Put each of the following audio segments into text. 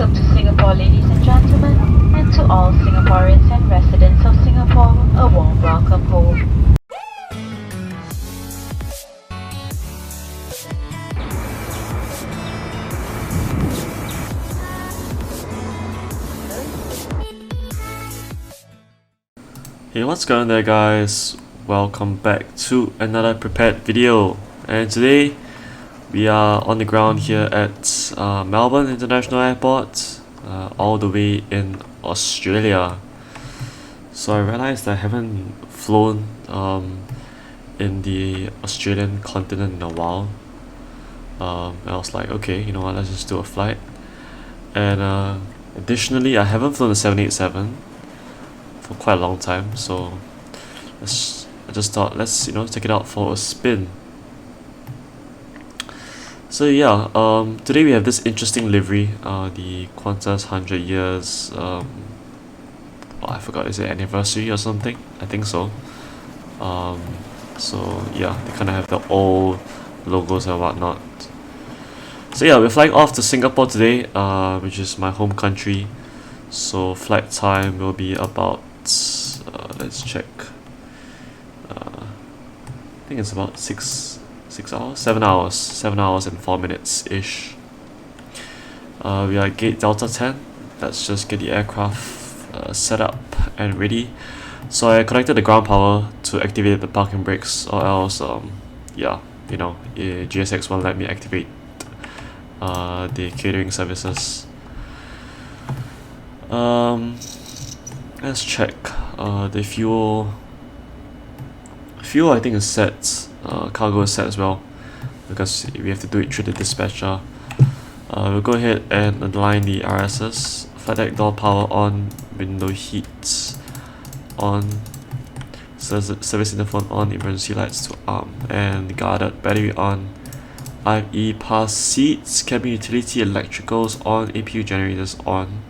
Welcome to Singapore, ladies and gentlemen, and to all Singaporeans and residents of Singapore, a warm welcome home. Hey, what's going on there, guys? Welcome back to another prepared video, and today we are on the ground here at Melbourne International Airport, all the way in Australia. So I realized I haven't flown in the Australian continent in a while. I was like, okay, you know what, let's just do a flight. And additionally, I haven't flown the 787 for quite a long time, so I just thought let's take it out for a spin. So yeah, today we have this interesting livery, the Qantas 100 years I forgot, is it anniversary or something? I think so. So yeah, they kind of have the old logos and whatnot. So yeah, we're flying off to Singapore today, which is my home country. So flight time will be about let's check. I think it's about 7 hours and 4 minutes ish. We are at gate Delta 10. Let's just get the aircraft set up and ready. So I connected the ground power to activate the parking brakes, or else yeah, GSX won't let me activate the catering services. Let's check the fuel. Fuel I think is set. Cargo is set as well, because we have to do it through the dispatcher. We'll go ahead and align the RSS. Flight deck door power on, window heat on, service interphone on, emergency lights to arm, and guarded battery on. IFE pass seats, cabin utility electricals on, APU generators on.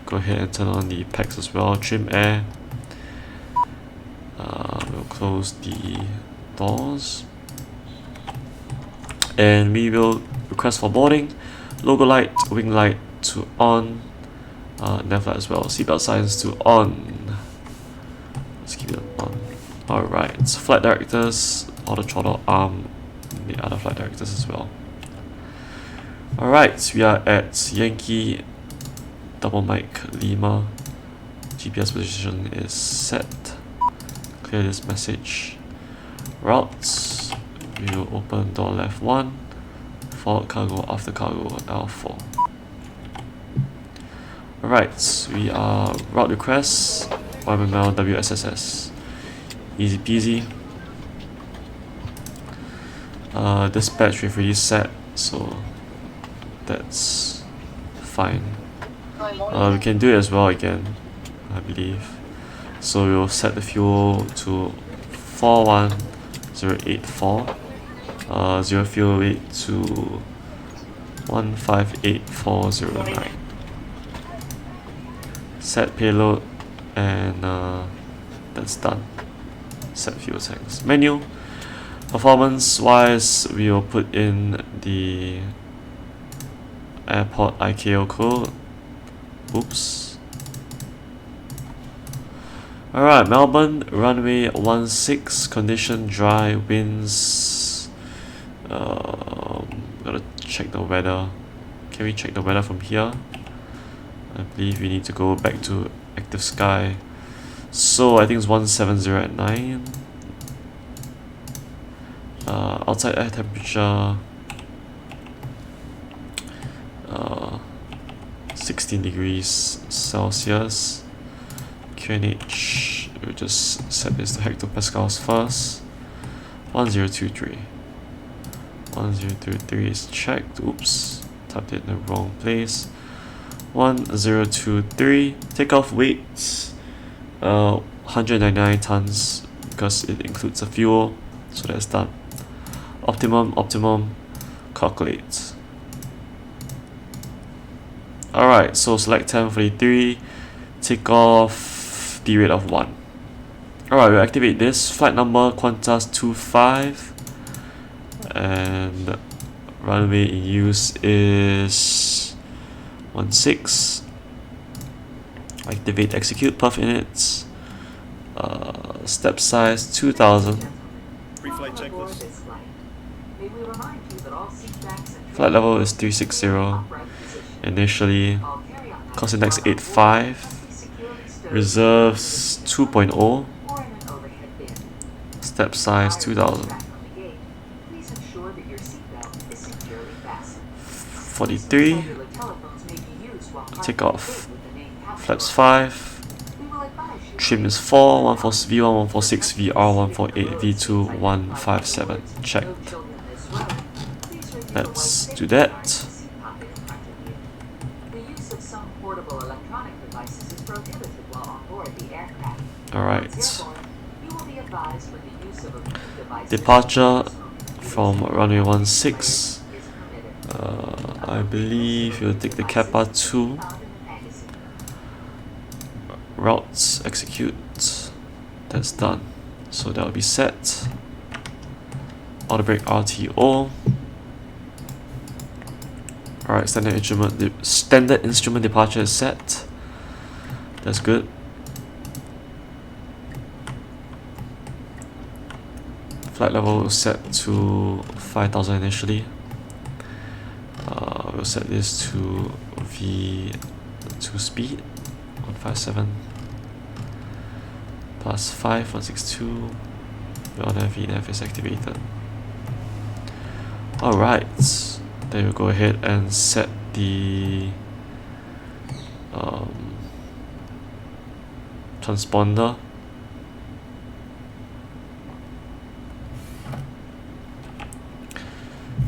Go ahead and turn on the packs as well. Trim air. We'll close the doors, and we will request for boarding. Logo light, wing light to on, nav light as well. Seatbelt signs to on. Let's keep it on. Alright, so flight directors, auto throttle arm, the other flight directors as well. Alright, we are at Yankee Double Mike Lima. GPS position is set. Clear this message. Routes. We will open door left 1. Forward cargo, after cargo L4. Alright, we are route request YMML WSSS. Easy peasy. Dispatch we've already set, so that's fine. We can do it as well again, I believe. So we'll set the fuel to 41084, 0 fuel weight to 158409. Set payload, and that's done. Set fuel tanks. Menu. Performance wise, we will put in the airport ICAO code. Oops. Alright, Melbourne, runway 16, condition dry, winds. Gotta check the weather. Can we check the weather from here? I believe we need to go back to active sky. So I think it's 170 at 9. Outside air temperature 16 degrees Celsius. QNH, we'll just set this to hectopascals first. 1023. 1023 is checked. Oops, tapped it in the wrong place. 1023. Takeoff weight 199 tons, because it includes the fuel, so that's done. Optimum, calculate. Alright, so select 1043, takeoff, D rate of 1. Alright, we'll activate this. Flight number Qantas 25, and runway in use is 16. Activate execute puff inits. Step size 2000. Pre-flight checklist. Flight level is 360. Initially, cost index 85. Reserves 2.0. Step size 2000. 43. Takeoff. Flaps 5. Trim is 4, 146 V1, 146 VR, 148 V2, 157. Checked. Let's do that. Alright. Departure from runway 16. I believe you'll take the Kappa 2. Routes execute. That's done. So that will be set. Auto brake RTO. Alright, standard instrument departure is set. That's good. Flight level is set to 5000 initially. We'll set this to V2 speed 157 plus 5 162. Well, then VNAV is activated. Alright, then we'll go ahead and set the transponder.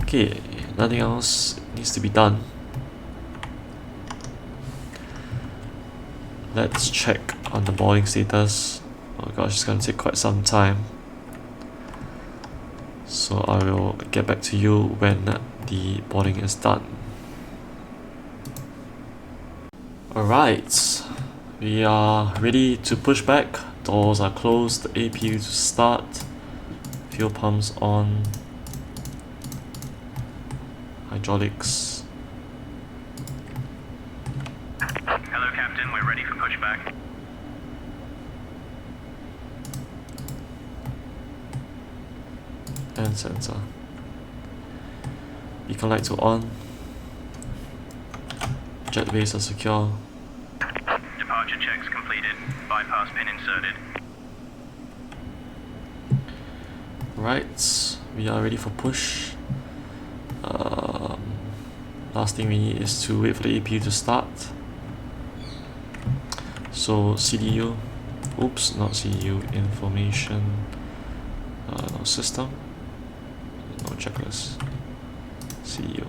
Okay, nothing else needs to be done. Let's check on the boarding status. Oh gosh, it's gonna take quite some time. So I will get back to you when the boarding is done. Alright, we are ready to push back. Doors are closed, APU to start. Fuel pumps on. Hydraulics. Hello, Captain. We're ready for pushback. And sensor. Beacon lights are on. Jet bays are secure. Departure checks completed. Bypass pin inserted. Right, we are ready for push. Last thing we need is to wait for the APU to start. So CDU, oops, not CDU, information, no system, no checklist, CDU.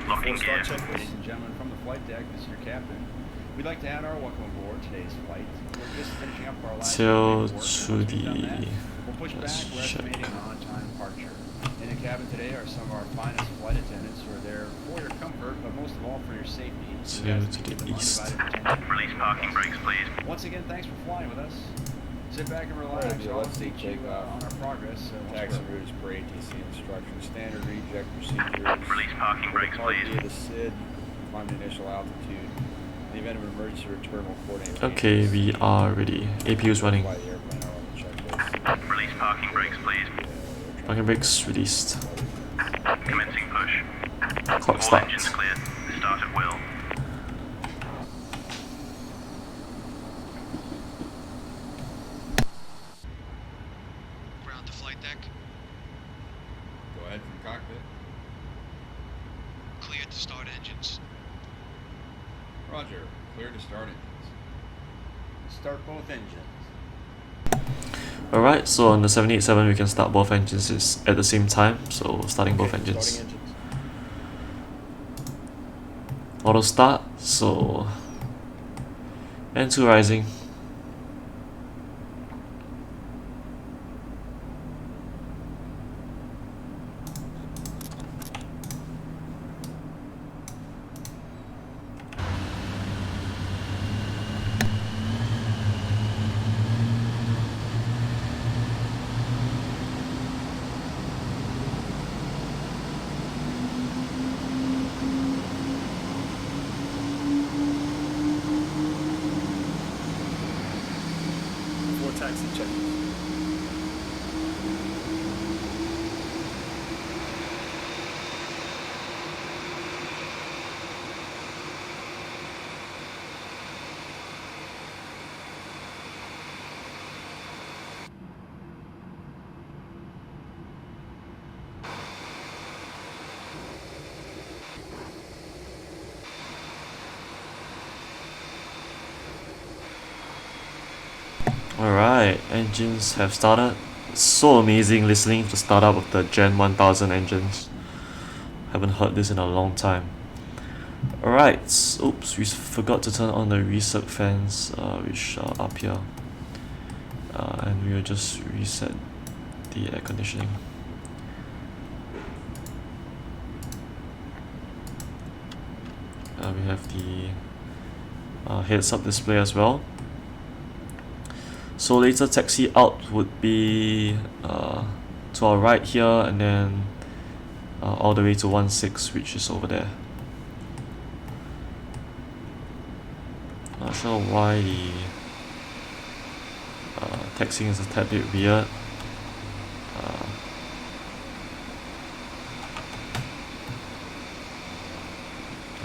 Locking gear. Ladies and gentlemen, from the flight deck, this is your captain. We'd like to add our welcome aboard today's flight. We're just finishing up our last Till work, and to once we've done the, that, we'll push back. let's We're check. estimating an on-time departure. In the cabin today are some of our finest flight attendants who are there for your comfort, but most of all for your safety. So we Till ask to that you the give them east. undivided attention. Release parking brakes, please. Once again, thanks for flying with us. Sit back and relax. Alright, I'll let's see update you takeoff. on our progress. Taxi routes per ATC instructions, standard reject procedures. Release parking brakes, Depart please. via the SID, climb to initial altitude. In the event of an emergency return, will coordinate. Okay, we are ready. APU is running. Fly the airplane out on the checklist. Release parking brakes, please. Parking brakes released. Commencing push. Clock All engines starts. clear. Start at will. Ground to flight deck. Go ahead from cockpit. Clear to start engines. Roger. Clear to start engines. Start both engines. Alright, so on the 787 we can start both engines at the same time, so starting both engines. Starting engines. Auto start, so N2 rising. taxi checklist. Alright, engines have started. It's so amazing listening to the startup of the Gen 1000 engines. Haven't heard this in a long time. Alright, oops, we forgot to turn on the recirc fans, which are up here. And we will just reset the air conditioning. We have the heads-up display as well. So later taxi out would be to our right here, and then all the way to 16, which is over there. Not sure why the taxiing is a tad bit weird.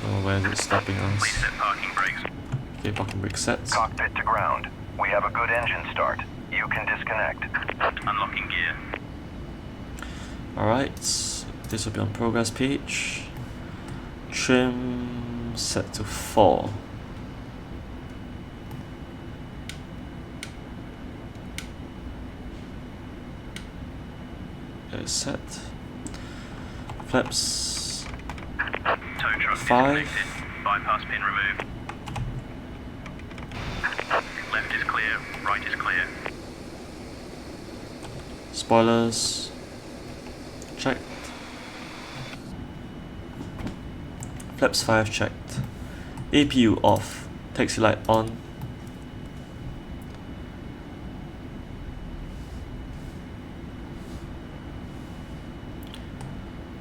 Don't know where it's stopping us. Please set parking brakes. Okay, parking brake set. Cockpit to ground. We have a good engine start. You can disconnect. Unlocking gear. Alright, this will be on progress page. Trim set to 4. It's set. Flaps Tow truck 5. disconnected. Bypass pin removed. Left is clear, right is clear. Spoilers checked. Flaps 5 checked. APU off. Taxi light on.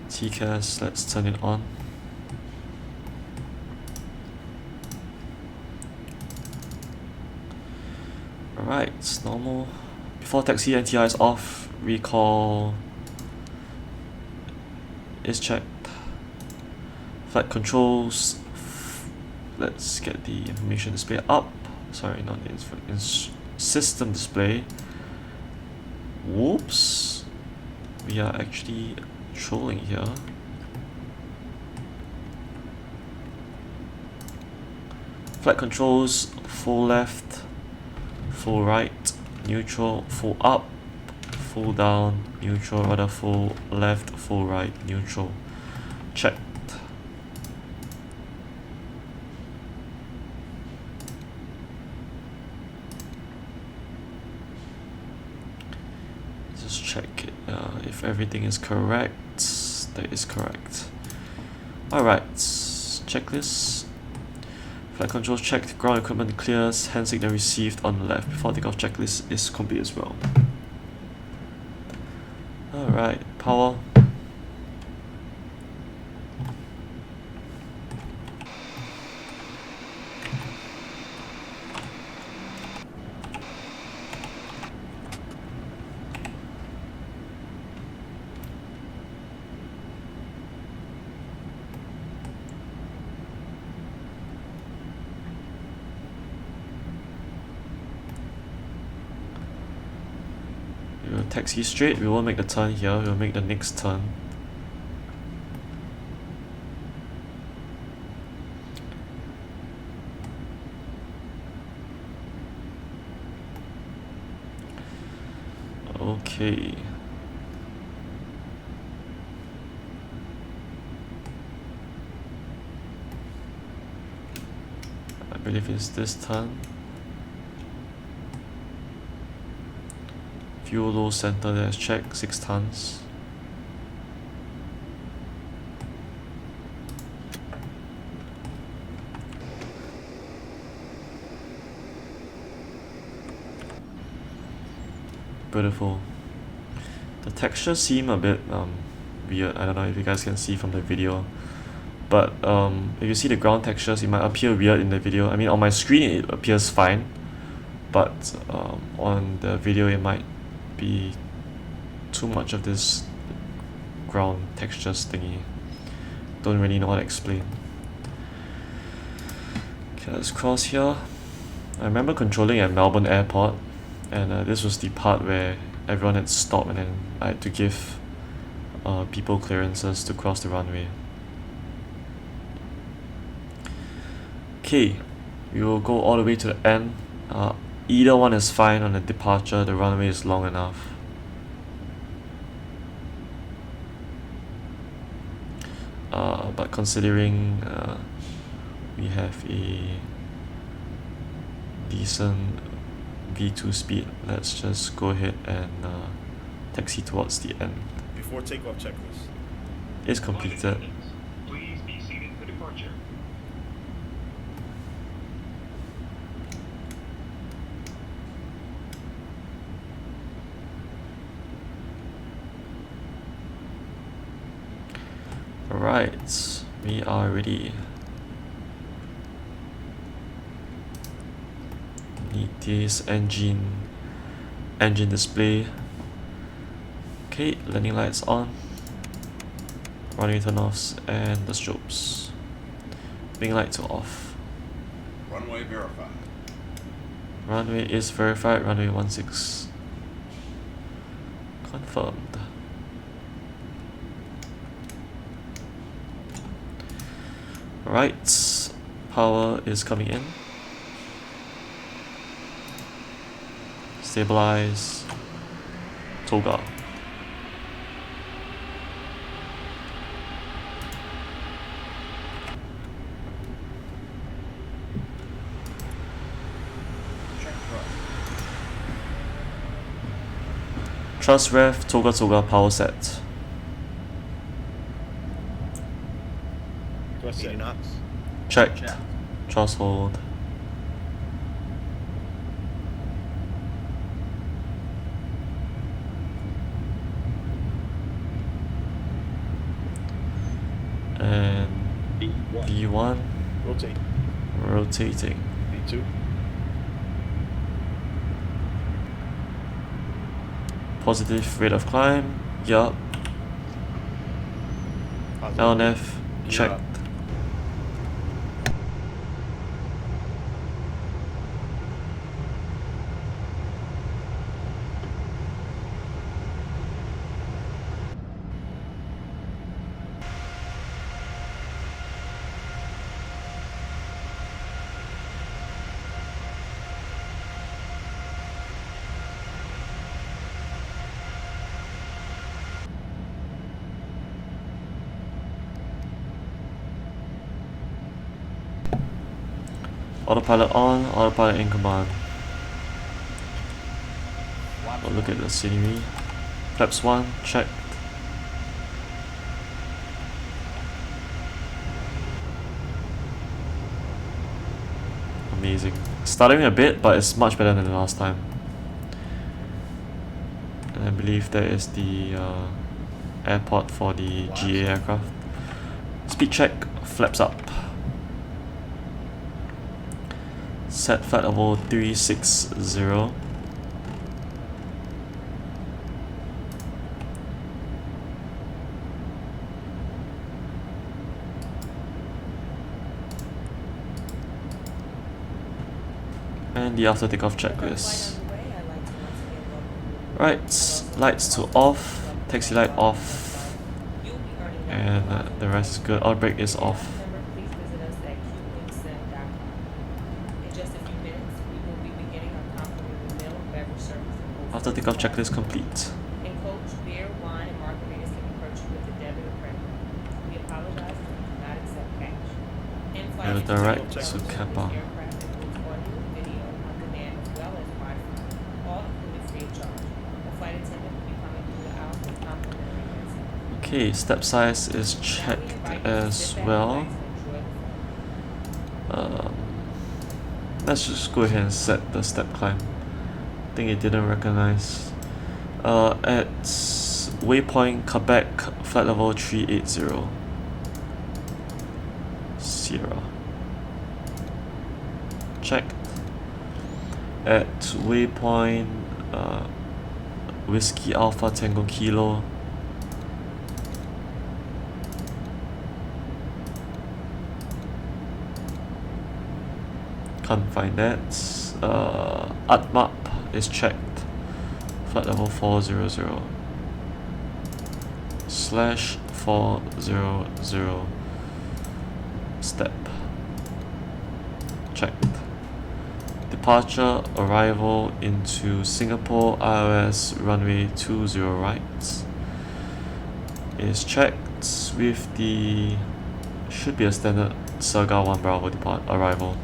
TCAS, let's turn it on. Alright, it's normal. Before taxi NTI is off, recall is checked. Flight controls, let's get the information display up. Sorry, not the system display. Whoops, we are actually trolling here. Flight controls, full left, full right, neutral, full up, full down, neutral, rather full left, full right, neutral. Checked. Just check it, if everything is correct. That is correct. Alright, checklist. Flight controls checked, ground equipment clears, hand signal received on the left. Before takeoff checklist is complete as well. Alright, power. We will taxi straight, we won't make the turn here, we will make the next turn. Okay. I believe it's this turn. Fuel low center, let's check, 6 tons. Beautiful. The textures seem a bit weird. I don't know if you guys can see from the video, but if you see the ground textures, it might appear weird in the video. I mean, on my screen it appears fine, but on the video it might be too much of this ground textures thingy. Don't really know how to explain. Okay, let's cross here. I remember controlling at Melbourne airport, and this was the part where everyone had stopped and then I had to give people clearances to cross the runway. Okay, we will go all the way to the end. Either one is fine on the departure, the runway is long enough. But considering we have a decent V2 speed, let's just go ahead and taxi towards the end. Before takeoff checklist. It's completed. Please be seated for departure. Alright, we are ready. Need this engine display. Okay, landing lights on, runway turn-offs, and the strobes. Wing lights are off. Runway verified. Runway is verified, runway 16 confirmed. Right, power is coming in. Stabilize. Toga. Trust ref, Toga power set. Checked. Trust hold. And V1 Rotate. rotating. V2. Positive rate of climb. Yup. LNF checked. Autopilot on, autopilot in command. Oh, look at the scenery. Flaps 1, checked. Amazing. Stuttering a bit, but it's much better than the last time. And I believe that is the airport for the GA aircraft. Speed check, flaps up. Set flight level 360. And the after takeoff checklist. Right, lights to off, taxi light off, and the rest is good. ORBX is off. After takeoff checklist complete. In coach, beer, wine, and margaritas can be purchased with a debit or credit. We apologize if we do not accept cash. In flight, And direct to Kappa. aircraft includes audio, video, on demand, as well as Wi-Fi, all included free of charge. The flight attendant will be coming through the aisle with complimentary hands. Okay, step size is checked as well. Let's just go ahead and set the step climb. I think it didn't recognize. At waypoint Quebec, flight level 380. Sierra. Checked. at waypoint Whiskey Alpha Tango Kilo. Can't find that. AdMap is checked. Flight level 400 slash 400 step. Checked. Departure, arrival into Singapore IOS runway 20 right is checked with the, should be a standard Saga 1 Bravo arrival.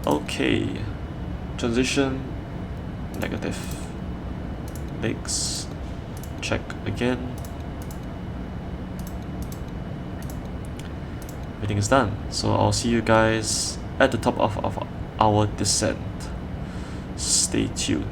Okay, transition, negative. Legs, check again. Everything is done. So I'll see you guys at the top of our descent. Stay tuned.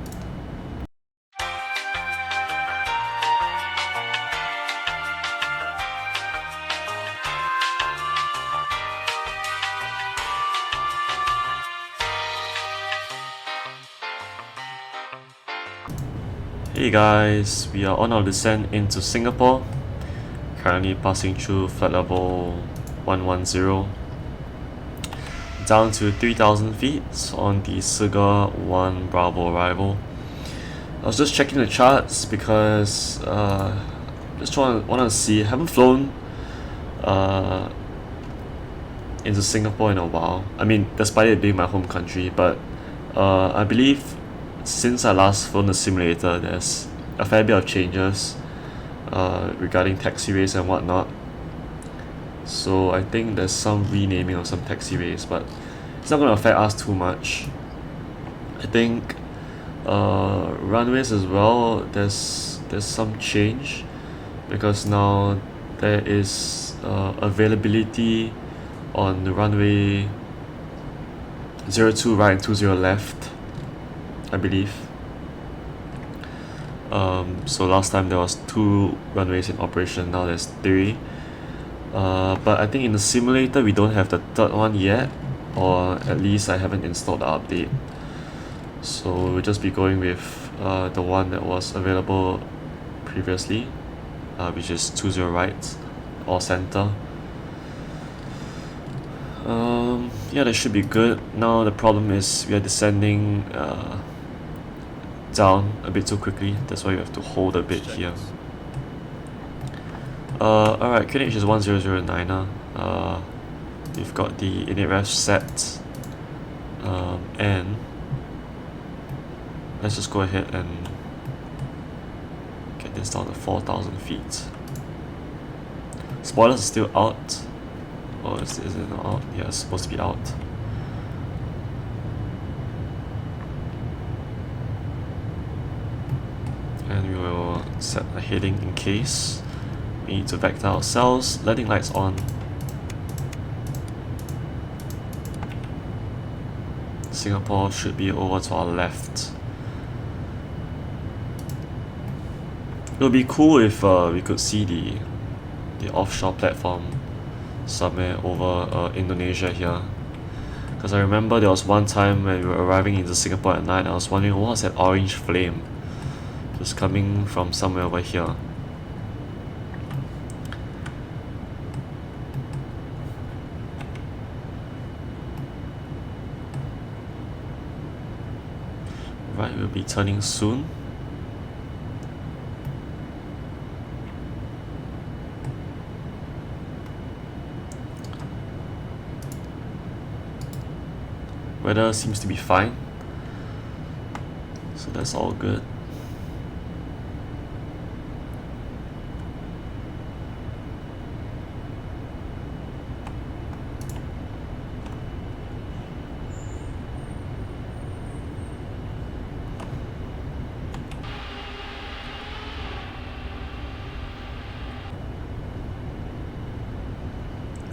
Hey guys, we are on our descent into Singapore. Currently passing through flight level 110 down to 3,000 feet on the Saga 1 Bravo arrival. I was just checking the charts because just want to see. I haven't flown into Singapore in a while. I mean, despite it being my home country, but I believe since I last flown the simulator, there's a fair bit of changes regarding taxiways and whatnot. So I think there's some renaming of some taxiways, but it's not going to affect us too much. I think runways as well, there's some change because now there is availability on the runway 02 right and 20 left, I believe. So last time there was 2 runways in operation, now there's 3. But I think in the simulator we don't have the 3rd one yet, or at least I haven't installed the update. So we'll just be going with the one that was available previously, which is 20 right or center. Yeah, that should be good. Now the problem is we are descending down a bit too quickly. That's why you have to hold a bit here. Alright, QNH is 1009. We've got the init ref set, and let's just go ahead and get this down to 4,000 feet. Spoilers are still out. Oh, is it not out? Yeah, it's supposed to be out. And we will set a heading in case we need to vector ourselves. Landing lights on. Singapore should be over to our left. It would be cool if we could see the offshore platform somewhere over Indonesia here. Because I remember there was one time when we were arriving into Singapore at night, I was wondering what was that orange flame just coming from somewhere over here. Right, we'll be turning soon. Weather seems to be fine, so that's all good.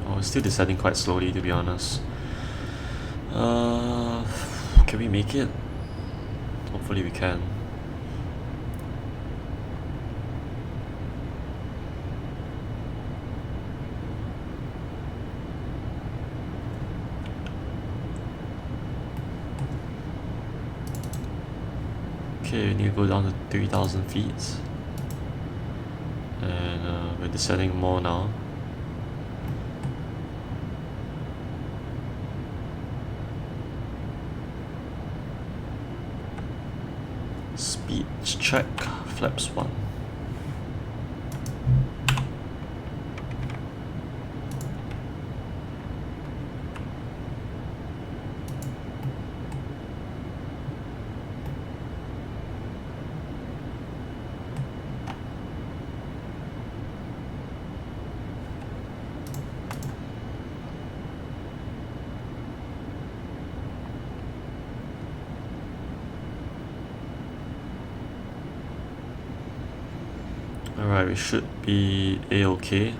Oh, it's still descending quite slowly, to be honest. Can we make it? Hopefully we can. Okay, we need to go down to 3,000 feet. And we're descending more now. Speed check, flaps 1. Alright, we should be A-OK.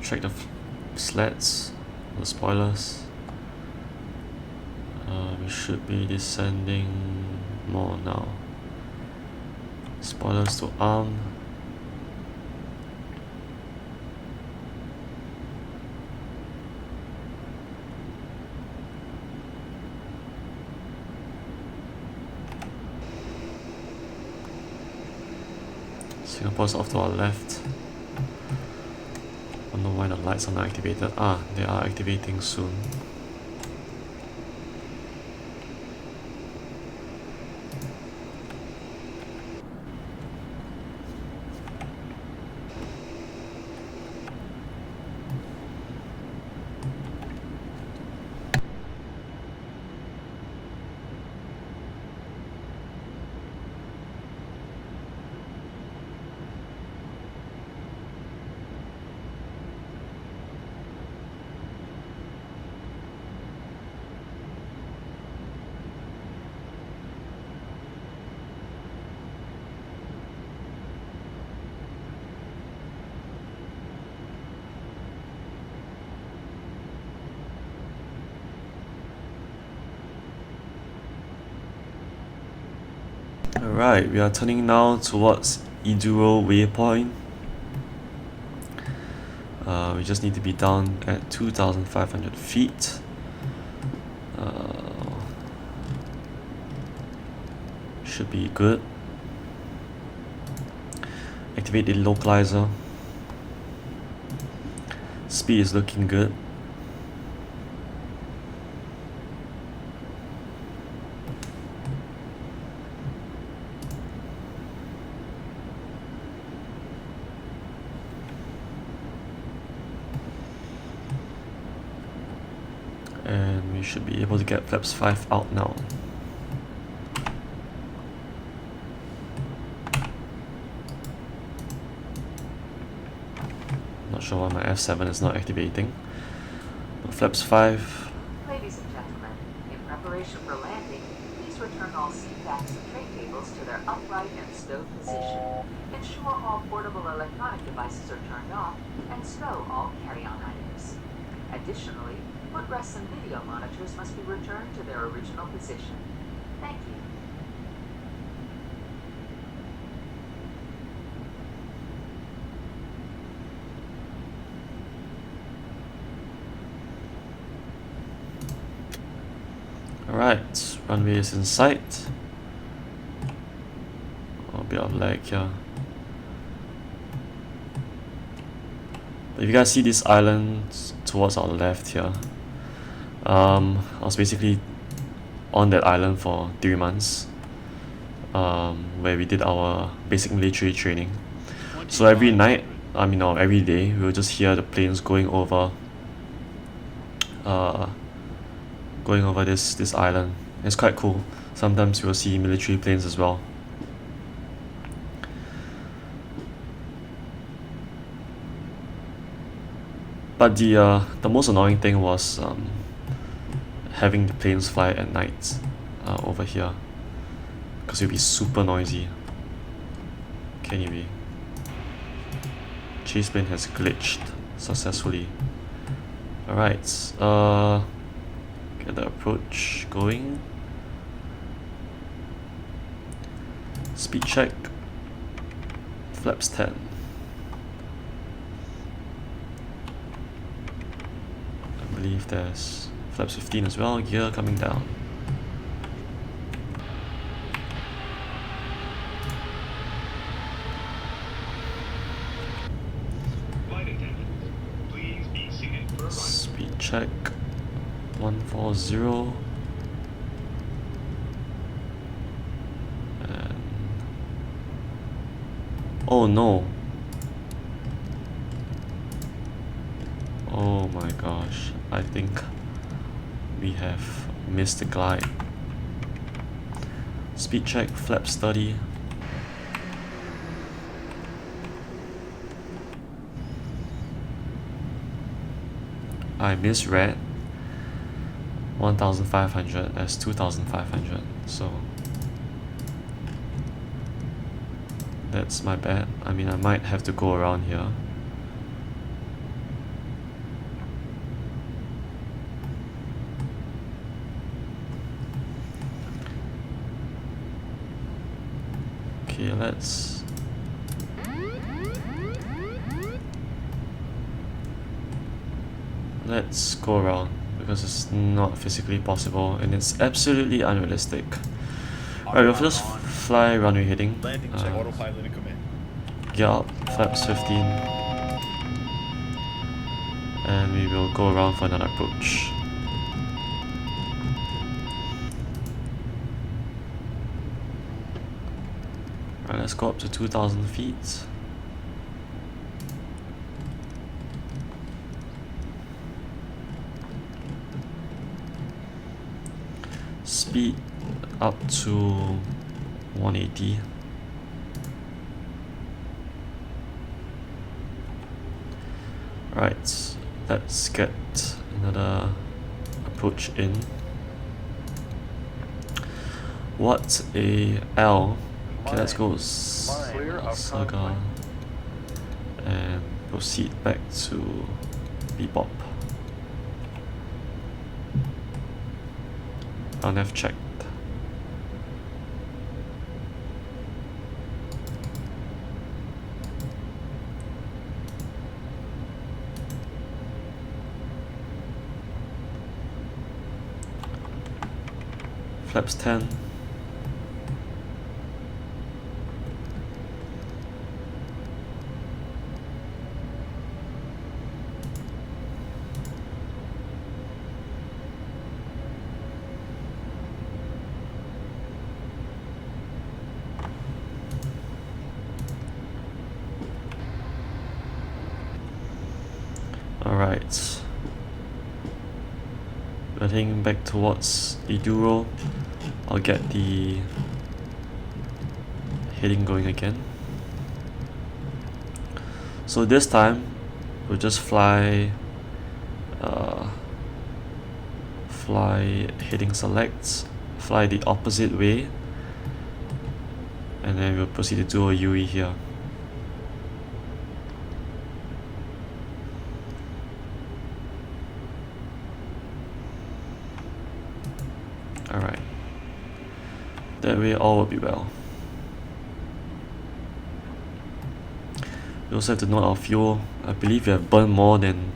Check the slats, the spoilers. We should be descending more now. Spoilers to arm. Singapore's off to our left. I don't know why the lights are not activated. Ah, they are activating soon. Alright, we are turning now towards Iduro waypoint. We just need to be down at 2,500 feet. Should be good. Activate the localizer. Speed is looking good. And we should be able to get flaps 5 out now. Not sure why my F7 is not activating. But flaps 5. Ladies and gentlemen, in preparation for landing, please return all seat backs and tray tables to their upright and stowed position. Ensure all portable electronic devices are turned off, and stow all carry-on items. Additionally, footrests and video monitors must be returned to their original position. Thank you. Alright, runway is in sight. A bit of lag here. But if you guys see this island towards our left here, I was basically on that island for 3 months, where we did our basic military training. So every night, every day, we will just hear the planes going over this island. It's quite cool. Sometimes we'll see military planes as well. But the most annoying thing was having the planes fly at night over here, because it'll be super noisy. Okay, anyway, Chaseplane has glitched successfully. Alright, get the approach going. Speed check, flaps 10. I believe there's flaps 15 as well, gear coming down. Speed check, 140. Oh no. Oh my gosh, I think we have missed the glide. Speed check, flaps 30. I misread 1500 as 2500, so that's my bad. I mean, I might have to go around here. Okay, let's go around, because it's not physically possible and it's absolutely unrealistic. Alright, we'll just fly runway heading. Landing check, autopilot in command. Gear up, flaps 15. And we will go around for another approach. Alright, let's go up to 2000 feet. Speed up to 180. Right, let's get another approach in. What a L. Okay, let's go Saga and proceed back to Bebop. Nav checked. Flaps 10. Alright, we're heading back towards Eduro. I'll get the heading going again. So this time we'll just fly heading select, fly the opposite way, and then we'll proceed to do a UE here. Alright, that way all will be well. We also have to note our fuel. I believe we have burned more than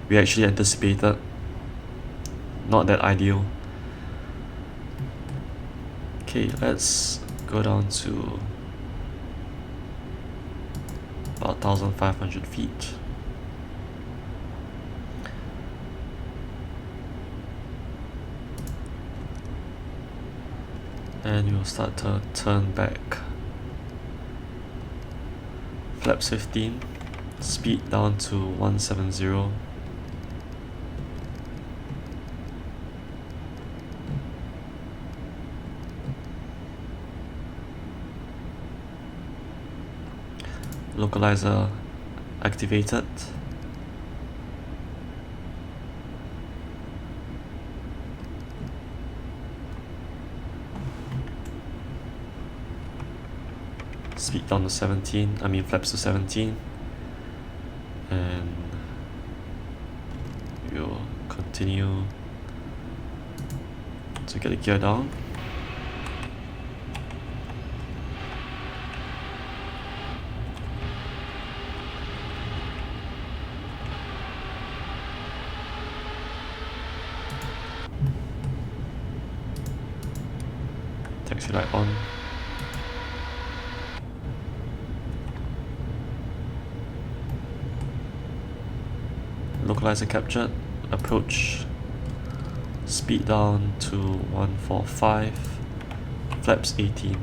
we actually anticipated. Not that ideal. Okay, let's go down to about 1500 feet. And you'll start to turn back. Flaps 15, speed down to 170. Localizer activated. Speed down to 17, flaps to 17. And we'll continue to get the gear down. Taxi light on. Localizer captured. Approach. Speed down to 145. Flaps 18.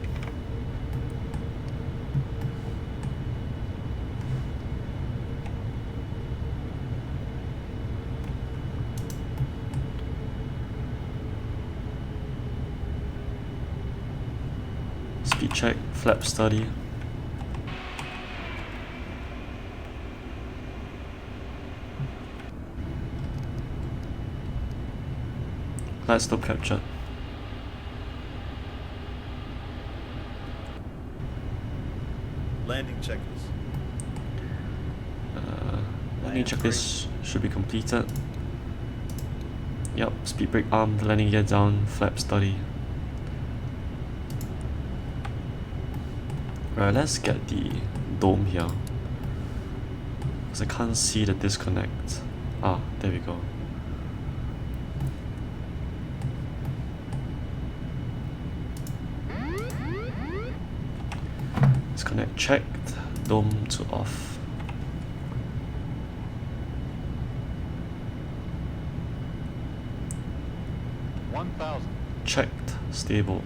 Speed check, flap study. Glide slope captured. Landing checklist. Landing checklist should be completed. Yep, speed brake armed, landing gear down, flap study. Right, let's get the dome here. Because I can't see the disconnect. Ah, there we go. Disconnect checked, dome to off. Checked, stable.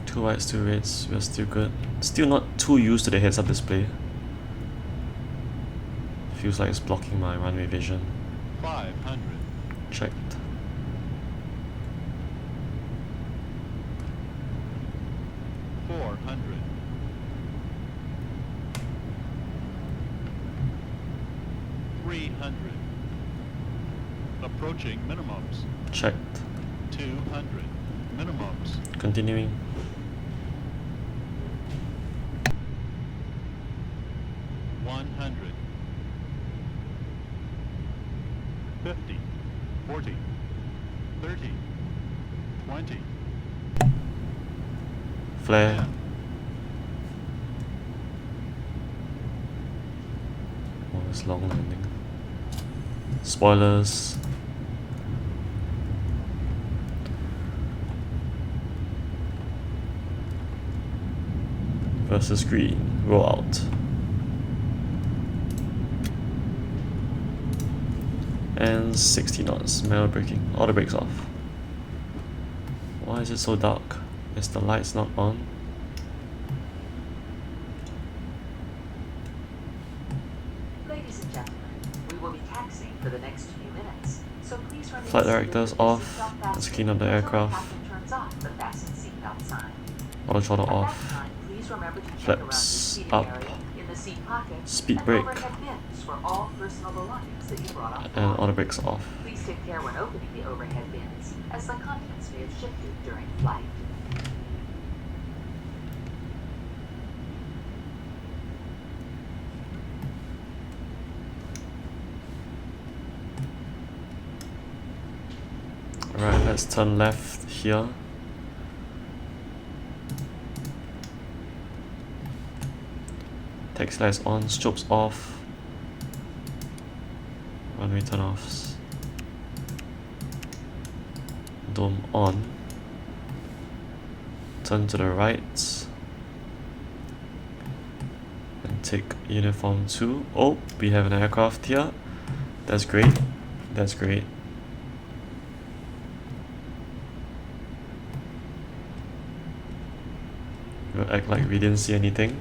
Two whites, two reds, we're still good. Still not too used to the heads-up display. Feels like it's blocking my runway vision. 500. Checked. Approaching minimums. Checked. 200 minimums. Continuing. $100. 50, 40, 30, 20. Flare. 10. Oh, it's long landing. Spoilers. Versus green. Roll out. And 60 knots. Manual braking. Auto brakes off. Why is it so dark? Is the lights not on? Ladies and gentlemen, we will be taxiing for the next few minutes, so please remain Flight seated directors with your off. seatbelt Let's fastened clean up the until aircraft. captain turns off the fasten seatbelt sign. Auto throttle At off. that time, please remember to check around the Flaps seating up. area, in the seat pocket, Speed and brake. overhead bins for all personal belongings that you brought on And board. auto brakes off. Please take care when opening the overhead bins, as the contents may have shifted during flight. Alright, let's turn left here. Taxi lights on, strobes off. Runway turn offs. Dome on. Turn to the right. And take uniform 2. Oh, we have an aircraft here. That's great. That's great. We'll act like we didn't see anything.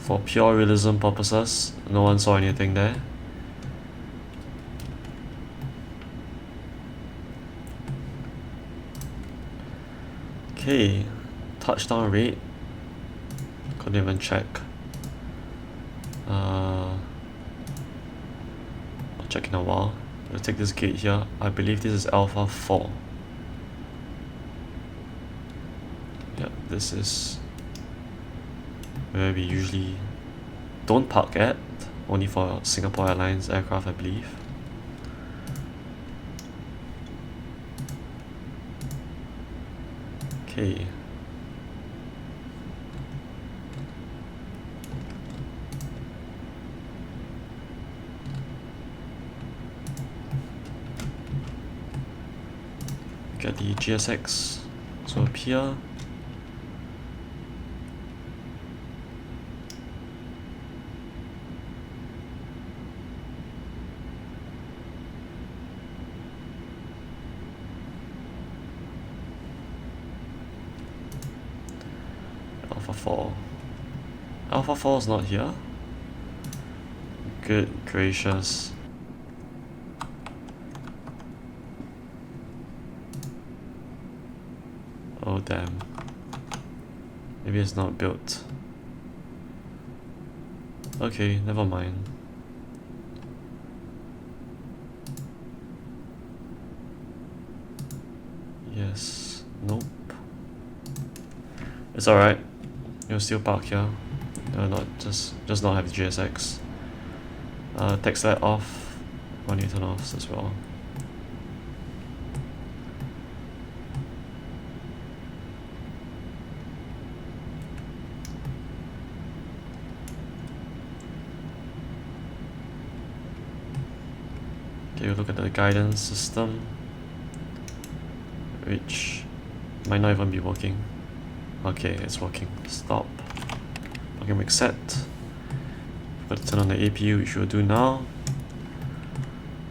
For pure realism purposes, no one saw anything there. Okay, touchdown rate. Couldn't even check. I'll check in a while. We'll take this gate here. I believe this is Alpha 4. Yep, this is where we usually don't park at, only for Singapore Airlines aircraft, I believe. Okay. Get the GSX to appear. Alpha 4. Alpha 4 is not here. Good gracious. Oh damn. Maybe it's not built. Okay, never mind. Yes. Nope. It's alright. You'll still park here. Not just not have the GSX. Text light off. Run your turn offs as well. Okay, we'll look at the guidance system, which might not even be working. Okay, it's working. Stop. Okay, make set. We've got to turn on the APU, which we'll do now.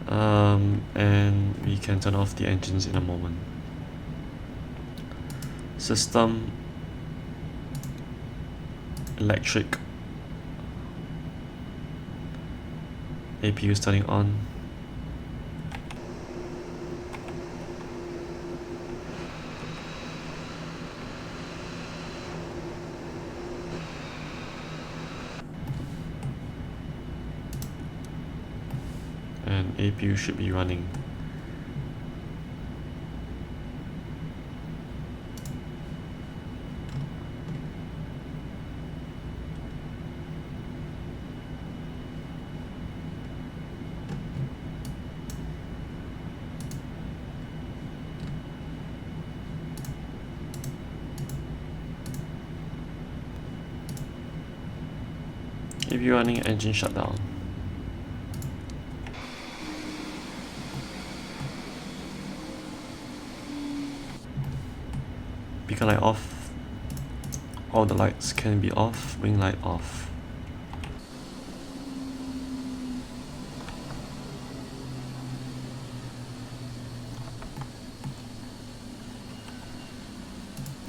And we can turn off the engines in a moment. System. Electric. APU is turning on. And APU should be running. APU running, engine shutdown. Beacon light off. All the lights can be off. Wing light off.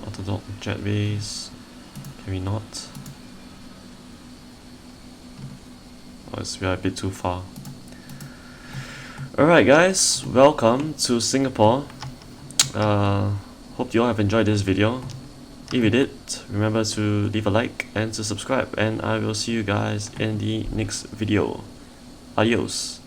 Auto dock jetways. Can we not? Oh, we are a bit too far. Alright guys, welcome to Singapore. Hope you all have enjoyed this video. If you did, remember to leave a like and to subscribe, and I will see you guys in the next video. Adios.